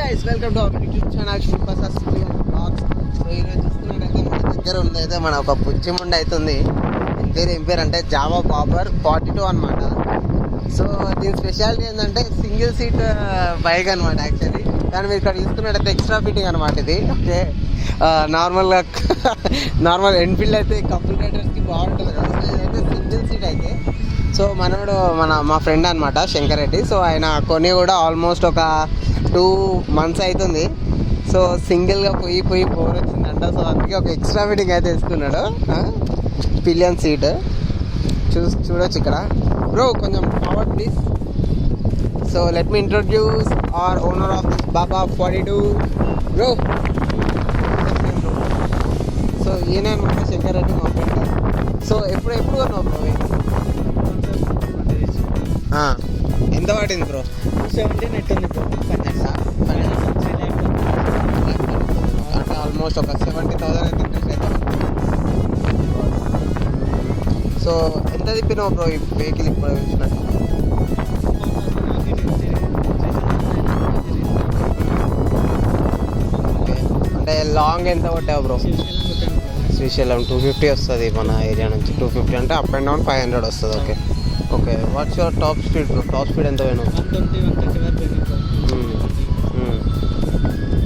guys, welcome to our YouTube channel Shilpa Studio Vlogs. So ఈరోజు చూస్తున్నట్టయితే మన దగ్గర ఉంది మన ఒక పుచ్చిముండ అవుతుంది. ఏం పేరు అంటే జావా బాబర్ 42 అనమాట. సో దీని స్పెషాలిటీ ఏంటంటే సింగిల్ సీట్ బైక్ అనమాట యాక్చువల్లీ. కానీ మీరు ఇక్కడ చూస్తున్నట్టయితే ఎక్స్ట్రా ఫిట్టింగ్ అనమాట ఇది. ఓకే, నార్మల్ ఎన్ఫీల్డ్ అయితే కపుల్ రైడర్స్కి బాగుంటుంది కదా. సో ఇదైతే సింగిల్ సీట్ అయితే. సో మనోడు మా ఫ్రెండ్ అనమాట శంకర్ రెడ్డి. సో ఆయన కొని కూడా ఆల్మోస్ట్ ఒక 2 months అవుతుంది. సో సింగిల్గా పోయి బోర్ వచ్చిందంట. సో అందుకే ఒక ఎక్స్ట్రా ఫిట్టింగ్ అయితే వేసుకున్నాడు, పిలియన్ సీట్. చూడొచ్చు ఇక్కడ. బ్రో కొంచెం forward please. So let me introduce our owner of this Baba 42 bro. So ఈయన అనమాట శంకర్ రెడ్డి మా ఫ్రెండ్. సో ఎప్పుడు కొన్నావు బ్రో? ఎంత పడింది బ్రో? 270 నెట్ ఉంది బ్రో. అంటే ఆల్మోస్ట్ ఒక 70,000 అయితే ఇంట్రెస్ట్ అయితే. సో ఎంత తిప్పినావు బ్రో ఈ వెహికల్ ఇప్పుడు వచ్చినట్టు? ఓకే, అంటే లాంగ్ ఎంత కొట్టావు బ్రో? శ్రీశైలం 250 వస్తుంది మన ఏరియా నుంచి. 250 అంటే అప్ అండ్ డౌన్ 500 వస్తుంది. Okay okay, what's your top speed bro? Top speed ఎంత పోయినావు?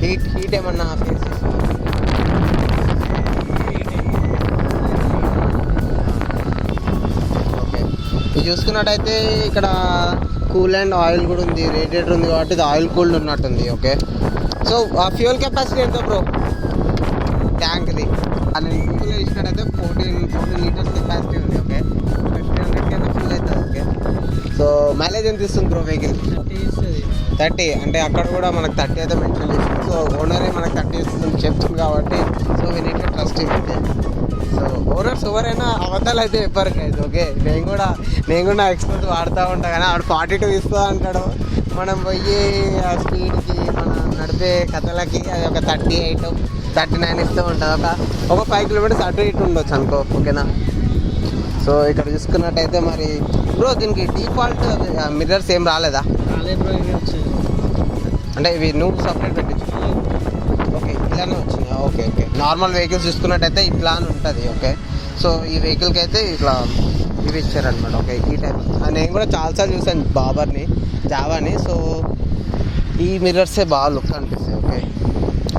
హీట్ ఏమన్నా ఫేస్ చేస్తావా? ఓకే, ఇది చూసుకున్నట్టయితే ఇక్కడ కూల్ అండ్ ఆయిల్ కూడా ఉంది, రేడియేటర్ ఉంది కాబట్టి ఇది ఆయిల్ కూల్డ్ ఉన్నట్టుంది. ఓకే, సో ఆ ఫ్యూయల్ కెపాసిటీ ఎంత బ్రో ట్యాంక్ది? అని గూగుల్లో ఇచ్చినట్టయితే 14 లీటర్స్ కెపాసిటీ ఉంది. ఓకే, 1500 కింద ఫుల్ అవుతుంది. ఓకే, సో మైలేజ్ ఎంత ఇస్తుంది బ్రో వెహికల్? 30. అంటే అక్కడ కూడా మనకు 30 అయితే మెన్షన్ చేస్తుంది. సో ఓనరే మనకు 30 ఇస్తుంది చెప్తుంది కాబట్టి so we need to trust him. Okay, so owners ఎవరైనా అబద్ధాలు అయితే చెప్పారు గైస్. ఓకే, నేను కూడా ఎక్స్పర్ట్ వాడుతూ ఉంటాను, కానీ ఆడు 42 ఇస్తా అంటాడు. మనం పోయి ఆ స్పీడ్కి మనం నడిపే కథలకి అది ఒక 38, 39 ఇస్తూ ఉంటుంది. ఒక 5 kilometers అటు ఇటు ఉండొచ్చు అనుకో. ఓకేనా, సో ఇక్కడ చూసుకున్నట్టయితే మరి బ్రో దీనికి డిఫాల్ట్ మిర్రర్స్ ఏం రాలేదా? అంటే ఇవి నువ్వు సపరేట్ పెట్టించు. ఓకే, ఇలానే వచ్చినాయి. ఓకే ఓకే, నార్మల్ వెహికల్స్ చూసుకున్నట్టయితే ఇట్లా అని ఉంటుంది. ఓకే, సో ఈ వెహికల్కి అయితే ఇట్లా ఇవి ఇచ్చారనమాట. ఓకే, ఈ టైప్ నేను కూడా చాలాసార్లు చూసాను బాబర్ని, జావాని. సో ఈ మిర్రర్సే బాగా లుక్ అనిపిస్తాయి. ఓకే,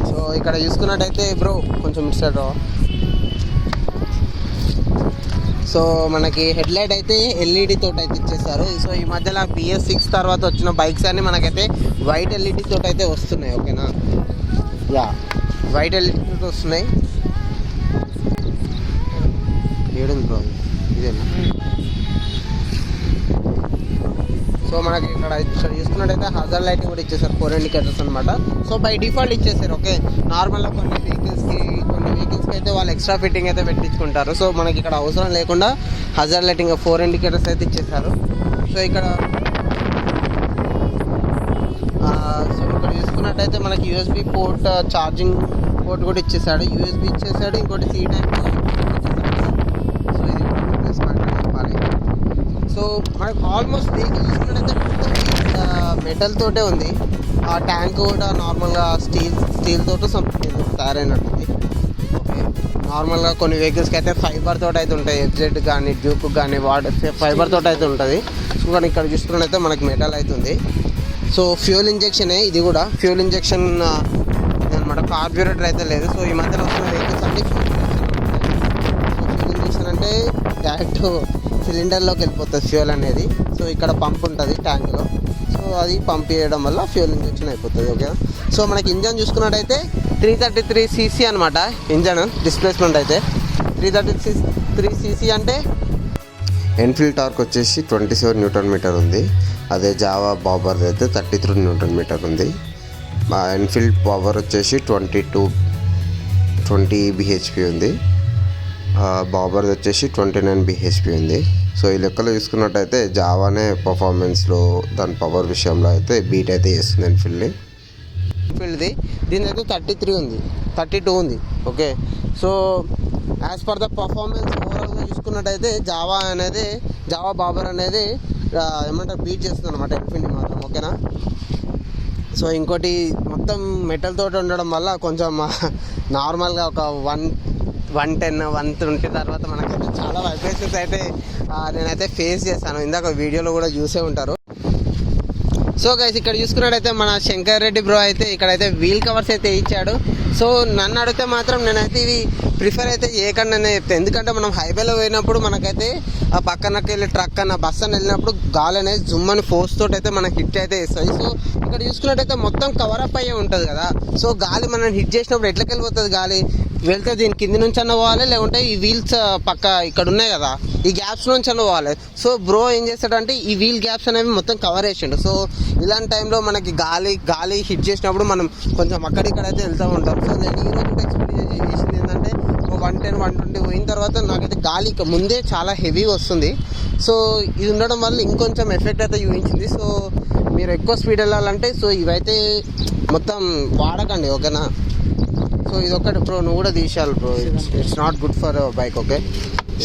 సో ఇక్కడ చూసుకున్నట్టయితే బ్రో కొంచెం ఇస్తాడు. సో మనకి హెడ్ లైట్ అయితే ఎల్ఈడి తోటి అయితే ఇచ్చేస్తారు. సో ఈ మధ్యలో BS6 తర్వాత వచ్చిన బైక్స్ అన్ని మనకైతే వైట్ ఎల్ఈడి తోటి అయితే వస్తున్నాయి. ఓకేనా, యా వైట్ ఎల్ఈడి తోటి వస్తున్నాయి. ఏడుంది బ్రో ఇదేనా? సో మనకి ఇక్కడ చూసుకున్నట్టయితే హజార్ లైటింగ్ కూడా ఇచ్చేసారు, 4 indicators అనమాట. సో బై డిఫాల్ట్ ఇచ్చేసారు. ఓకే, నార్మల్గా కొన్ని వెహికల్స్కి అయితే వాళ్ళు ఎక్స్ట్రా ఫిట్టింగ్ అయితే పెట్టించుకుంటారు. సో మనకి ఇక్కడ అవసరం లేకుండా హజార్ లైటింగ్ 4 indicators అయితే ఇచ్చేసారు. సో ఇక్కడ చూసుకున్నట్టయితే మనకి USB పోర్ట్, ఛార్జింగ్ పోర్ట్ కూడా ఇచ్చేసాడు. USB ఇచ్చేసాడు, ఇంకోటి C టైప్. సో ఇది ప్లస్ పాయింట్ చెప్పాలి. సో మనకు ఆల్మోస్ట్ వెహికల్ చూసుకున్నట్టయితే మెటల్ తోటే ఉంది. ఆ ట్యాంక్ కూడా నార్మల్గా స్టీల్ తోటి తయారైనట్టుంది. ఓకే, నార్మల్గా కొన్ని వెహికల్స్కి అయితే ఫైబర్ తోటి అయితే ఉంటాయి. FZ కానీ డ్యూక్ కానీ ఫైబర్ తోటి అయితే ఉంటుంది. సో కానీ ఇక్కడ చూసుకున్నట్టయితే మనకి మెటల్ అవుతుంది. సో ఫ్యూయల్ ఇంజెక్షనే ఇది కూడా. ఫ్యూయల్ ఇంజెక్షన్ అనమాట, కార్బ్యూరేటర్ అయితే లేదు. సో ఈ మధ్యలో వస్తున్న వెహికల్స్ అంటే ఫ్యూయల్ ఇంజెక్షన్ అంటే డైరెక్ట్ సిలిండర్లోకి వెళ్ళిపోతుంది ఫ్యూయల్ అనేది. సో ఇక్కడ పంప్ ఉంటుంది ట్యాంక్లో. సో అది పంప్ చేయడం వల్ల ఫ్యూయల్ ఇంజెక్షన్ అయిపోతుంది. ఓకే, సో మనకి ఇంజన్ చూసుకున్నట్టయితే 333cc అనమాట ఇంజన్. డిస్ప్లేస్మెంట్ అయితే 333cc అంటే ఎన్ఫీల్డ్ టార్క్ వచ్చేసి 27 Nm ఉంది. అదే జావా బాబర్ అయితే 33 Nm ఉంది. మా ఎన్ఫీల్డ్ పవర్ వచ్చేసి 20 bhp ఉంది. బాబర్ వచ్చేసి 29 bhp ఉంది. సో ఈ లెక్కలో చూసుకున్నట్టయితే జావానే పర్ఫార్మెన్స్లో దాని పవర్ విషయంలో అయితే బీట్ అయితే చేస్తుంది ఎన్ఫీల్డ్ని. ఎన్ఫీల్డ్ది దీని అయితే 32 ఉంది. Okay, so as per the performance ఓవరాల్గా చూసుకున్నట్టయితే జావా బాబర్ అనేది ఏమంటారు బీట్ చేస్తుంది అనమాట ఎన్ఫీల్డ్ మాత్రం. ఓకేనా, సో ఇంకోటి మొత్తం మెటల్ తోటి ఉండడం వల్ల కొంచెం నార్మల్గా ఒక 110 120 తర్వాత మనకైతే చాలా వైబ్రేషన్స్ అయితే నేనైతే ఫేస్ చేశాను. ఇందాక వీడియోలో కూడా చూసే ఉంటారు. సో గైస్ ఇక్కడ చూసుకున్నట్టయితే మన శంకర్ రెడ్డి బ్రో అయితే ఇక్కడైతే వీల్ కవర్స్ అయితే ఇచ్చాడు. సో నన్ను అడిగితే మాత్రం నేనైతే ఇవి ప్రిఫర్ అయితే చేయకుండా చెప్తాను. ఎందుకంటే మనం హైవేలో పోయినప్పుడు మనకైతే ఆ పక్కనకి వెళ్ళి ట్రక్ అన్న బస్ అని వెళ్ళినప్పుడు గాలి అనేది జుమ్ అని ఫోర్స్ తోటి అయితే మనకి హిట్ అయితే ఇస్తుంది. సో ఇక్కడ చూసుకున్నట్టయితే మొత్తం కవర్ అప్ అయ్యే ఉంటుంది కదా. సో గాలి మనం హిట్ చేసినప్పుడు ఎట్లకి వెళ్ళిపోతుంది గాలి వెళ్తే దీని కింది నుంచి అన్న పోవాలి, లేకుంటే ఈ వీల్స్ పక్క ఇక్కడ ఉన్నాయి కదా ఈ గ్యాప్స్ నుంచి అన్న పోవాలి. సో బ్రో ఏం చేస్తాడంటే ఈ వీల్ గ్యాప్స్ అనేవి మొత్తం కవర్ చేసిండు. సో ఇలాంటి టైంలో మనకి గాలి హిట్ చేసినప్పుడు మనం కొంచెం అక్కడిక్కడైతే వెళ్తూ ఉంటాం. సో నేను ఈరోజు ఎక్స్పీరియన్స్ చేసింది ఏంటంటే 110 120 పోయిన తర్వాత నాకైతే గాలి ముందే చాలా హెవీగా వస్తుంది. సో ఇది ఉండడం వల్ల ఇంకొంచెం ఎఫెక్ట్ అయితే చూపించింది. సో మీరు ఎక్కువ స్పీడ్ వెళ్ళాలంటే సో ఇవైతే మొత్తం వాడకండి, ఓకేనా. సో ఇది ఒకటి బ్రో, నువ్వు కూడా తీసేయాలి bro, it's not good for bike, okay.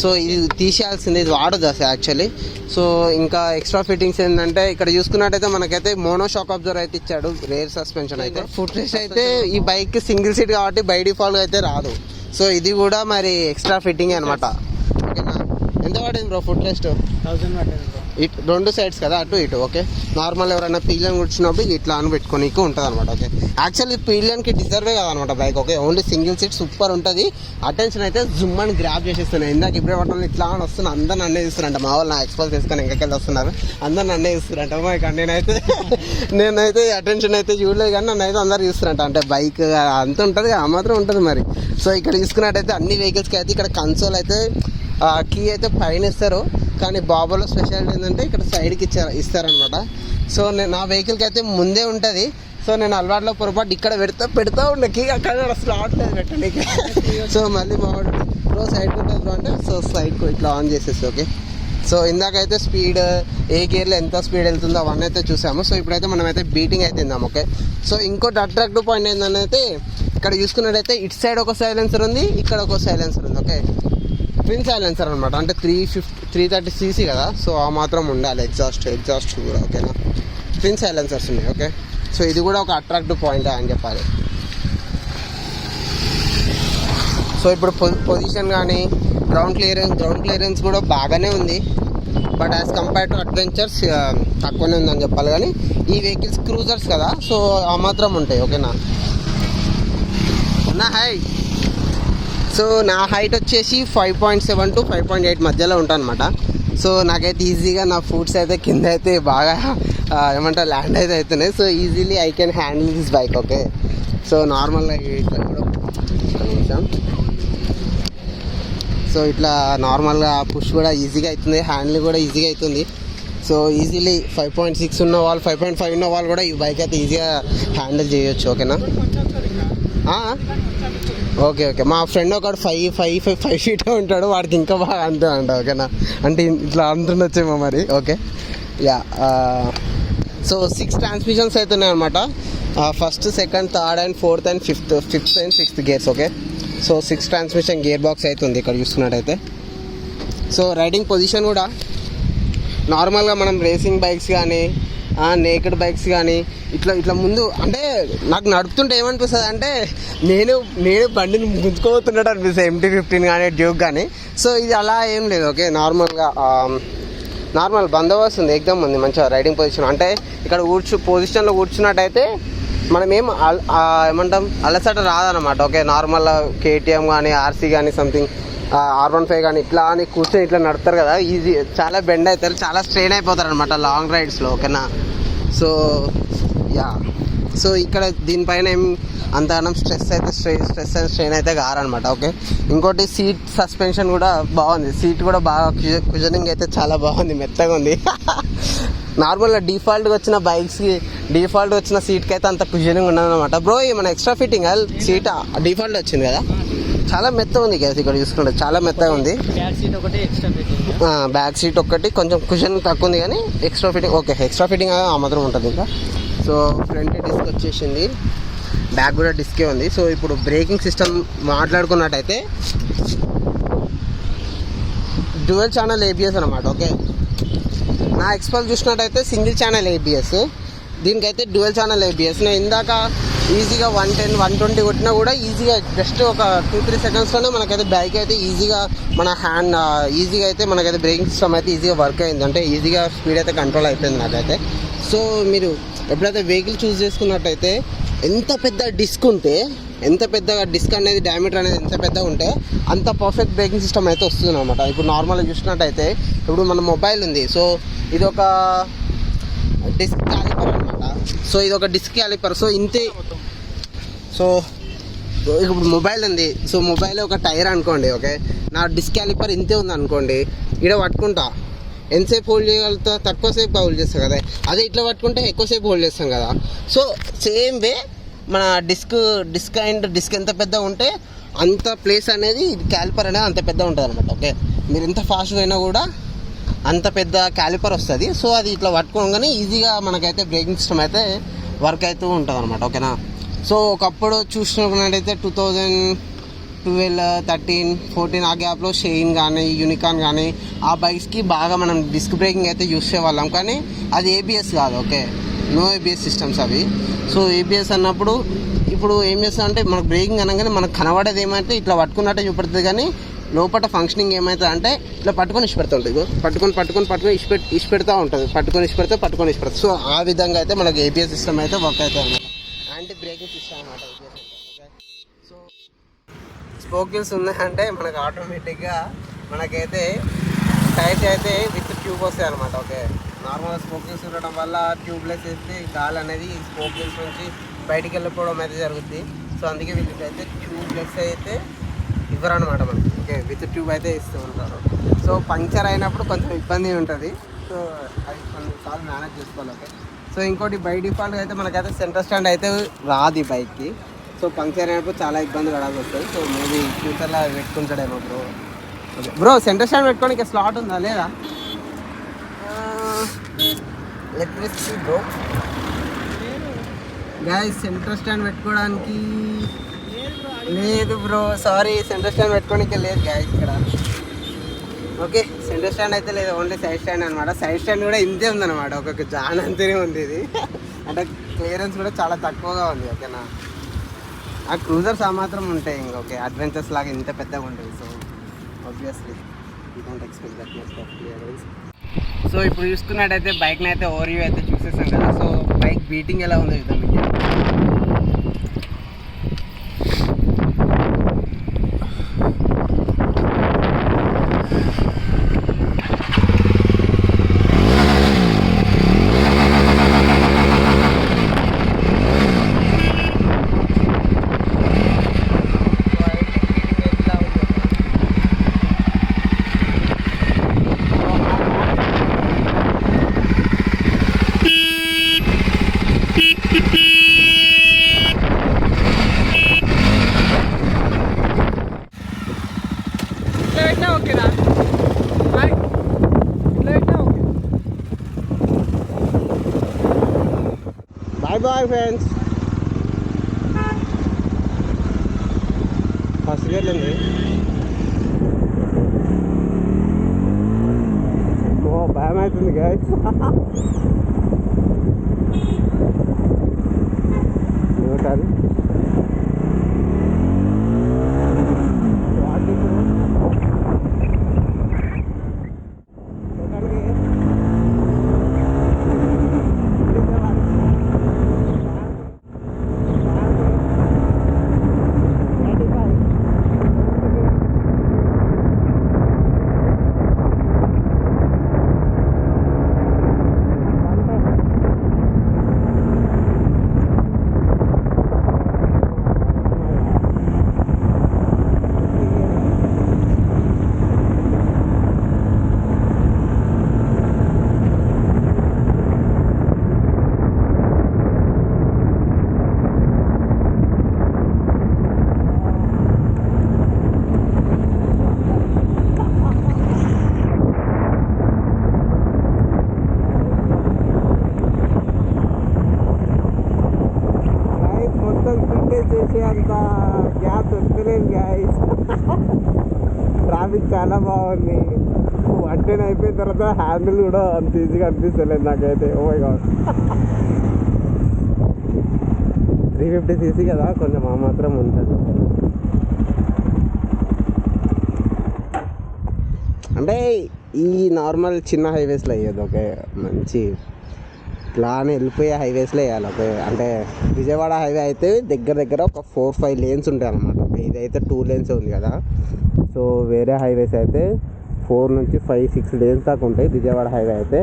So ఇది తీసేయాల్సింది, ఇది వాడదు అసలు యాక్చువల్లీ. సో ఇంకా ఎక్స్ట్రా ఫిట్టింగ్స్ ఏంటంటే ఇక్కడ చూసుకున్నట్టయితే మనకైతే మోనో షాక్ అబ్జర్వర్ అయితే ఇచ్చాడు, రేర్ సస్పెన్షన్ అయితే. ఫుట్ రెస్ట్ అయితే ఈ బైక్ సింగిల్ సీట్ కాబట్టి బై డిఫాల్ట్ అయితే రాదు. సో ఇది కూడా మరి ఎక్స్ట్రా ఫిట్టింగ్ అనమాట, ఓకేనా. ఎంత పడింది బ్రో ఫుట్ రెస్ట్? 1000 పడింది బ్రో. ఇటు 2 సైడ్స్ కదా, అటు ఇటు, ఓకే. నార్మల్ ఎవరైనా పీలియన్ కూర్చున్నప్పుడు ఇట్లా అని పెట్టుకోనికి ఉంటుంది అనమాట, ఓకే. యాక్చువల్లీ పీలియన్కి డిజర్వే కదనమాట bike, okay. Only single seat super ఉంటుంది. అటెన్షన్ అయితే జుమ్ అని గ్రాప్ చేసేస్తున్నాయి. ఇందాక ఇప్పుడే పట్టణంలో ఇట్లా అని వస్తున్నా, అందరు నన్నే చూస్తారంట. మా వాళ్ళు నా ఎక్స్పోజ్ చేసుకొని ఇంకెళ్ళి వస్తున్నారు, అందరు నన్నే చూస్తారంట. బైక్ నేనైతే అటెన్షన్ అయితే చూడలేదు, కానీ నన్ను అయితే అందరు చూస్తారంట. అంటే బైక్ అంత ఉంటుంది, ఆ మాత్రం ఉంటుంది మరి. సో ఇక్కడ చూసుకున్నట్టయితే అన్ని వెహికల్స్కి అయితే ఇక్కడ కన్సోల్ అయితే కీ అయితే పైన ఇస్తారు, కానీ బాబోలో స్పెషాలిటీ ఏంటంటే ఇక్కడ సైడ్కి ఇస్తారనమాట. సో నేను నా వెహికల్కి అయితే ముందే ఉంటుంది. సో నేను అలవాటులో పొరపాటు ఇక్కడ పెడతా ఉండే కీ, అక్కడ స్లాట్ లేదు పెట్టడానికి. సో మళ్ళీ మా బ్రో సైడ్కి ఉంటుంది అంటే సో సైడ్కి ఇట్లా ఆన్ చేసేసి, ఓకే. సో ఇందాకైతే స్పీడ్ ఏ గేర్లో ఎంత స్పీడ్ వెళ్తుందో అవన్నీ అయితే చూసాము. సో ఇప్పుడైతే మనమైతే బీటింగ్ అయితే ఇందాం, ఓకే. సో ఇంకోటి అట్రాక్టివ్ పాయింట్ ఏంటంటే ఇక్కడ చూసుకున్నట్టయితే ఇటు సైడ్ ఒక సైలెన్సర్ ఉంది, ఇక్కడ ఒక సైలెన్సర్ ఉంది, ఓకే. ట్విన్ సైలెన్సర్ అనమాట, అంటే 330cc కదా. సో ఆ మాత్రం ఉండాలి. ఎగ్జాస్ట్ కూడా, ఓకేనా. ట్విన్ సైలెన్సర్స్ ఉన్నాయి, ఓకే. సో ఇది కూడా ఒక అట్రాక్టివ్ పాయింట్ అని చెప్పాలి. సో ఇప్పుడు పొజిషన్ కానీ గ్రౌండ్ క్లియరెన్స్ కూడా బాగానే ఉంది. But as compare to adventures తక్కువనే ఉందని చెప్పాలి. కానీ ఈ వెహికల్స్ క్రూజర్స్ కదా, సో ఆ మాత్రం ఉంటాయి, ఓకేనా. నా సో నా హైట్ వచ్చేసి 5.7 to 5.8 మధ్యలో ఉంటాను అనమాట. సో నాకైతే ఈజీగా నా ఫుడ్స్ అయితే కింద అయితే బాగా ఏమంటారు ల్యాండ్ అయితే అవుతున్నాయి. So easily I can handle this bike, okay. So నార్మల్గా ఇట్లా కూడా నిమిషం. సో ఇట్లా నార్మల్గా పుష్ కూడా ఈజీగా అవుతుంది, హ్యాండిల్ కూడా ఈజీగా అవుతుంది. సో ఈజీలీ 5.6 ఉన్న వాళ్ళు 5.5 ఉన్న వాళ్ళు కూడా ఈ బైక్ అయితే ఈజీగా హ్యాండిల్ చేయొచ్చు, ఓకేనా. ఓకే. మా ఫ్రెండ్ ఒకడు 5 feet ఉంటాడు, వాడికి ఇంకా బాగా అంతే అంట, ఓకేనా. అంటే ఇట్లా అంతుండొచ్చేమో మరి, ఓకే. యా. సో 6 ట్రాన్స్మిషన్స్ అయితే ఉన్నాయన్నమాట. First, second, third and fourth and fifth and sixth gears, okay. So 6 transmission gear box అయితే ఉంది ఇక్కడ చూస్తున్నట్టయితే. సో రైడింగ్ పొజిషన్ కూడా నార్మల్గా మనం రేసింగ్ బైక్స్ కానీ నేకెడ్ బైక్స్ కానీ ఇట్లా ముందు అంటే నాకు నడుపుతుంటే ఏమనిపిస్తుంది అంటే నేను బండిని గుంజుకోబోతున్నాడు అనిపిస్తుంది, MT-15 కానీ డ్యూక్ కానీ. సో ఇది అలా ఏం లేదు, ఓకే. నార్మల్ బందోబస్తు ఉంది, ఎగ్జామ్ ఉంది, మంచిగా రైడింగ్ పొజిషన్. అంటే ఇక్కడ పొజిషన్లో కూర్చున్నట్టయితే మనం ఏమంటాం అలసట రాదనమాట, ఓకే. నార్మల్ KTM కానీ RC కానీ సంథింగ్ R15 కానీ ఇట్లా అని కూర్చొని ఇట్లా నడుపుతారు కదా, ఈజీ చాలా బెండ్ అవుతారు, చాలా స్ట్రెయిన్ అయిపోతారు అనమాట లాంగ్ రైడ్స్లో, ఓకేనా. So yeah. సో ఇక్కడ దీనిపైన ఏం అంతగానం స్ట్రెస్ అండ్ స్ట్రెయిన్ అయితే కారనమాట, ఓకే. ఇంకోటి సీట్ సస్పెన్షన్ కూడా బాగుంది, సీట్ కూడా బాగా కుజనింగ్ అయితే చాలా బాగుంది, మెత్తగా ఉంది. నార్మల్గా డిఫాల్ట్గా వచ్చిన బైక్స్కి డిఫాల్ట్ వచ్చిన సీట్కి అయితే అంత కుజనింగ్ ఉండదన్నమాట. బ్రో మన ఎక్స్ట్రా ఫిట్టింగ్ సీట్ డిఫాల్ట్ వచ్చింది కదా, చాలా మెత్తగా ఉంది కదా. ఇక్కడ చూసుకుంటే చాలా మెత్తగా ఉంది. బ్యాక్ సీట్ ఒకటి కొంచెం కుషన్ తక్కువ ఉంది, కానీ extra fitting okay. Extra fitting ఆ మాత్రం ఉంటుంది ఇంకా. సో ఫ్రంట్ డిస్క్ వచ్చేసింది, బ్యాక్ కూడా డిస్కే ఉంది. సో ఇప్పుడు బ్రేకింగ్ సిస్టమ్ మాట్లాడుకున్నట్టయితే డ్యూయల్ ఛానల్ ABS అనమాట, ఓకే. నా ఎక్స్పల్స్ చూసినట్టయితే సింగిల్ ఛానల్ ABS, దీనికైతే డ్యూయల్ ఛానల్ ఏబిఎస్. నేను ఇందాక ఈజీగా 110 120 కొట్టినా కూడా ఈజీగా జస్ట్ ఒక 2-3 సెకండ్స్లోనే మనకైతే బైక్ అయితే ఈజీగా మన హ్యాండ్ ఈజీగా అయితే మనకైతే బ్రేకింగ్ సిస్టమ్ అయితే ఈజీగా వర్క్ అయింది, అంటే ఈజీగా స్పీడ్ అయితే కంట్రోల్ అయిపోయింది నాకైతే. సో మీరు ఎప్పుడైతే వెహికల్ చూస్ చేసుకున్నట్టయితే ఎంత పెద్ద డిస్క్ ఉంటే, ఎంత పెద్దగా డిస్క్ అనేది డయామీటర్ అనేది ఎంత పెద్దగా ఉంటే అంత పర్ఫెక్ట్ బ్రేకింగ్ సిస్టమ్ అయితే వస్తుంది అనమాట. ఇప్పుడు నార్మల్గా చూసినట్టయితే ఇప్పుడు మన మొబైల్ ఉంది, సో ఇది ఒక డిస్క్ క్యాలిపర్ అనమాట. సో ఇది ఒక డిస్క్ క్యాలిపర్. సో ఇంతే. సో ఇప్పుడు మొబైల్ ఉంది, సో మొబైల్ ఒక టైర్ అనుకోండి, ఓకే, నా డిస్క్ క్యాలిపర్ ఇంతే ఉంది అనుకోండి, ఇక్కడ పట్టుకుంటా ఎంతసేపు హోల్డ్ చేయగలుగుతా, తక్కువసేపు హోల్డ్ చేస్తాం కదా. అదే ఇట్లా పట్టుకుంటే ఎక్కువసేపు హోల్డ్ చేస్తాం కదా. సో సేమ్ వే మన డిస్క్ అండ్ డిస్క్ ఎంత పెద్దగా ఉంటే అంత ప్లేస్ అనేది క్యాలిపర్ అనేది అంత పెద్దగా ఉంటుంది అనమాట. ఓకే, మీరు ఎంత ఫాస్ట్గా అయినా కూడా అంత పెద్ద క్యాలిపర్ వస్తుంది. సో అది ఇట్లా పట్టుకోగానే ఈజీగా మనకైతే బ్రేకింగ్ సిస్టమ్ అయితే వర్క్ అవుతూ ఉంటుంది అనమాట. ఓకేనా. సో ఒకప్పుడు చూసుకున్నట్టయితే 2012, 13, 14 ఆ గ్యాప్లో షైన్ కానీ యూనికాన్ కానీ ఆ బైక్స్కి బాగా మనం డిస్క్ బ్రేకింగ్ అయితే యూస్ చేయవాళ్ళం, కానీ అది ఏబిఎస్ కాదు. ఓకే, నో ఏబిఎస్ సిస్టమ్స్ అవి. సో ఏబిఎస్ అన్నప్పుడు ఇప్పుడు ఏం చేస్తా అంటే మనకు బ్రేకింగ్ అనగానే మనకు కనబడేది ఏమంటే ఇట్లా పట్టుకున్నట్టే చూపెడుతుంది, కానీ లోపల ఫంక్షనింగ్ ఏమవుతుంది అంటే ఇట్లా పట్టుకొని ఇష్టపెడతా ఉంటుంది. పట్టుకొని ఇష్టపెడతా ఉంటుంది, పట్టుకొని ఇష్టపెడతా. సో ఆ విధంగా అయితే మనకి ఏబిఎస్ సిస్టమ్ అయితే వర్క్ అవుతుంది అన్నమాట. యాంటీ బ్రేకింగ్ సిస్టమ్ అనమాట ఏబిఎస్ అంటే. ఓకే, సో స్పోక్ వీల్స్ ఉన్నాయంటే మనకు ఆటోమేటిక్గా మనకైతే టైర్స్ అయితే విత్ ట్యూబ్ వస్తాయి అనమాట. ఓకే, నార్మల్గా స్పోక్ వీల్స్ ఉండడం వల్ల ట్యూబ్లెస్ వేస్తే గాలి అనేది స్పోక్ వీల్స్ నుంచి బయటికి వెళ్ళిపోవడం అయితే జరుగుద్ది. సో అందుకే వీళ్ళకైతే ట్యూబ్లెస్ అయితే ఇవ్వరు అనమాట మనకి. ఓకే, విత్ ట్యూబ్ అయితే ఇస్తూ ఉంటారు. సో పంక్చర్ అయినప్పుడు కొంచెం ఇబ్బంది ఉంటుంది. సో అది కొన్నిసార్లు మేనేజ్ చేసుకోవాలి. ఓకే, సో ఇంకోటి బై డిఫాల్ట్గా అయితే మనకైతే సెంటర్ స్టాండ్ అయితే రాదు ఈ బైక్కి. సో పంక్చర్ అయినప్పుడు చాలా ఇబ్బంది పడాల్సి వస్తుంది. సో మేబీ ఫ్యూచర్లో పెట్టుకుంటాడేమో bro. Okay bro, centre stand పెట్టుకోనికి స్లాట్ ఉందా లేదా? Let me see bro. Guys centre stand పెట్టుకోవడానికి లేదు బ్రో, సారీ, సెంటర్ స్టాండ్ పెట్టుకోవడానికి లేదు గైస్ ఇక్కడ. ఓకే, సెంటర్ స్టాండ్ అయితే లేదు, ఓన్లీ సైడ్ స్టాండ్ అనమాట. సైడ్ స్టాండ్ కూడా ఇంతే ఉందన్నమాట, ఒక్కొక్క జాన్ అంతేనే ఉంది ఇది. అంటే క్లియరెన్స్ కూడా చాలా తక్కువగా ఉంది. ఓకేనా, ఆ క్రూజర్స్ ఆ మాత్రం ఉంటాయి ఇంకా. ఓకే, అడ్వెంచర్స్ లాగా ఇంత పెద్దగా ఉంటాయి. So obviously you don't expect that much of clearance. So ఇప్పుడు చూసుకున్నట్టయితే బైక్ని అయితే ఓవర్వ్యూ అయితే చూసేసాం కదా. సో బైక్ బీటింగ్ ఎలా ఉందో చూద్దాం. Bye friends. ఫస్ట్ గేర్ అండి. ఓ భయం అవుతుంది గాయస్. ఏమంటారు అంత గ్యాప్ దొరకలేదు గాయస్. ట్రాఫిక్ చాలా బాగుంది. 110 అయిపోయిన తర్వాత హ్యాండిల్ కూడా అంత ఈజీగా అనిపిస్తలేదు నాకైతే. Oh my God. 350cc కదా, కొంచెం ఆ మాత్రం ఉంటుంది. అంటే ఈ నార్మల్ చిన్న హైవేస్లో వేయదు, ఓకే. మంచి ప్లాన్ వెళ్ళిపోయే హైవేస్లో వేయాలి, ఓకే. అంటే విజయవాడ హైవే అయితే దగ్గర దగ్గర ఒక 4-5 లేన్స్ ఉంటాయి అన్నమాట. ఇదైతే 2 లేన్స్ ఉంది కదా. సో వేరే హైవేస్ అయితే 4 నుంచి 5-6 లేన్స్ దాకా ఉంటాయి. విజయవాడ హైవే అయితే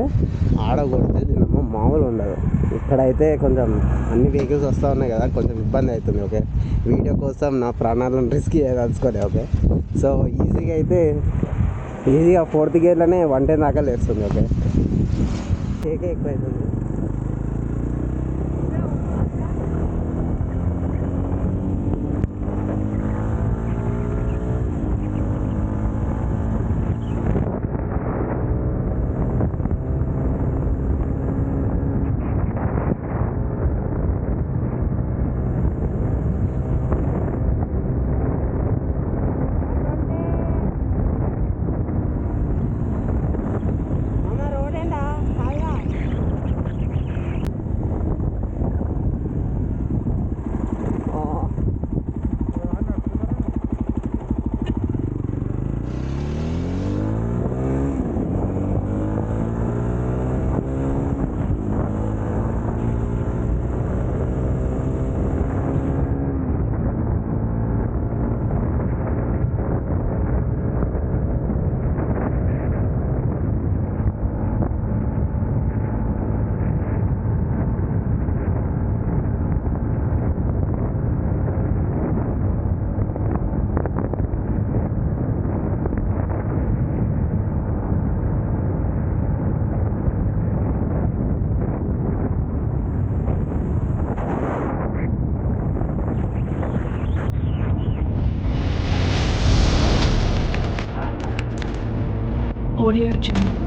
ఆడగొడితే దీనమ్మ మామూలు ఉండదు. ఇక్కడైతే కొంచెం అన్ని వెహికల్స్ వస్తూ ఉన్నాయి కదా, కొంచెం ఇబ్బంది అవుతుంది, ఓకే. వీడియో కోసం నా ప్రాణాలను రిస్క్ చేయదలుచుకోలే, ఓకే. సో ఈజీగా 4th గేర్లోనే 110 దాకా లేస్తుంది, ఓకే. కేకే ఎక్కువ అవుతుంది. Audio Jungle.